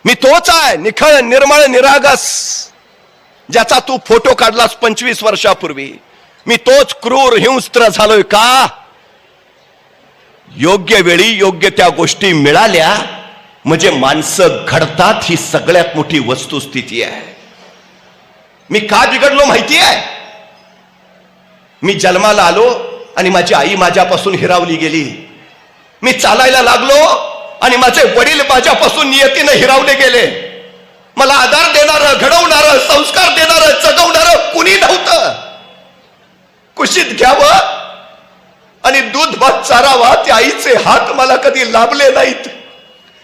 मी तोच आहे, निखळ निर्मळ निरागस, ज्याचा तू फोटो काढलास 25 वर्षापूर्वी. मी तोच क्रूर हिंस्त्र झालोय का? योग्य वेळी योग्य त्या गोष्टी मिळाल्या म्हणजे माणसं घडतात, ही सगळ्यात मोठी वस्तुस्थिती आहे. मी का बिघडलो माहिती आहे? मी जन्माला आलो आणि माझी आई माझ्यापासून हिरावली गेली. मी चालायला लागलो आणि माझे वडील माझ्यापासून नियतीनं हिरावले गेले. मला आधार देणारं, घडवणारं, संस्कार देणारं, जगवणारं कुणी नव्हतं. कुशीत घ्यावं आणि दूध भात चारावा, ते आईचे हात मला कधी लाभले नाहीत.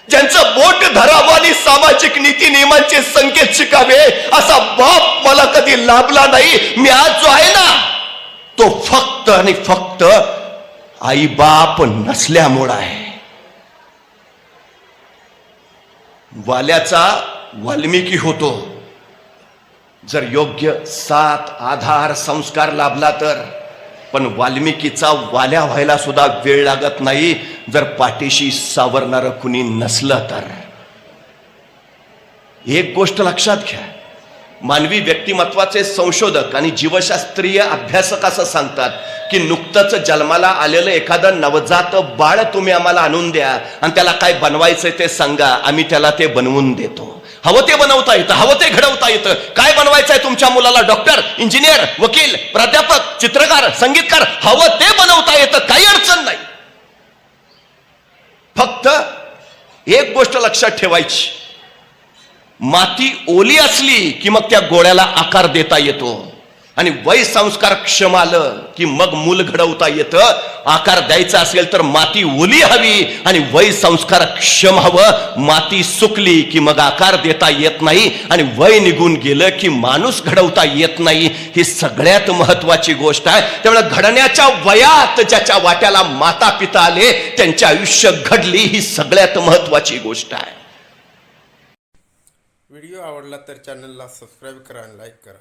ज्यांचं बोट धरावं आणि सामाजिक नीती नियमांचे संकेत शिकावे असा बाप मला कधी लाभला नाही. मी आज जो आहे ना, तो फक्त आणि फक्त आई बाप नसल्यामुळे आहे. वाल्याचा वाल्मिकी होतो जर योग्य साथ, आधार, संस्कार लाभला तर. पण वाल्मिकीचा वाल्या व्हायला सुद्धा वेळ लागत नाही जर पाठीशी सावरणारं कुणी नसलं तर. एक गोष्ट लक्षात घ्या, मानवी व्यक्तिमत्वाचे संशोधक आणि जीवशास्त्रीय अभ्यासक असं सांगतात की नुकतंच जन्माला आलेलं एखादं नवजात बाळ तुम्ही आम्हाला आणून द्या आणि त्याला काय बनवायचंय ते सांगा, आम्ही त्याला ते बनवून देतो. हवं ते बनवता येतं, हवं ते घडवता येतं. काय बनवायचंय तुमच्या मुलाला? डॉक्टर, इंजिनियर, वकील, प्राध्यापक, चित्रकार, संगीतकार, हवं ते बनवता येतं, काही अडचण नाही. फक्त एक गोष्ट लक्षात ठेवायची, माती ओली असली की मग त्या गोळ्याला आकार देता येतो आणि वय संस्कार क्षम आलं की मग मूल घडवता येतं. आकार द्यायचा असेल तर माती ओली हवी आणि वय संस्कार क्षम हवं. माती सुकली की मग आकार देता येत नाही आणि वय निघून गेलं की माणूस घडवता येत नाही. ही सगळ्यात महत्वाची गोष्ट आहे. त्यामुळे घडण्याच्या वयात ज्याच्या वाट्याला माता पिता आले त्यांचे आयुष्य घडली, ही सगळ्यात महत्वाची गोष्ट आहे. व्हिडिओ आवडला तर चॅनलला सबस्क्राईब करा आणि लाईक करा.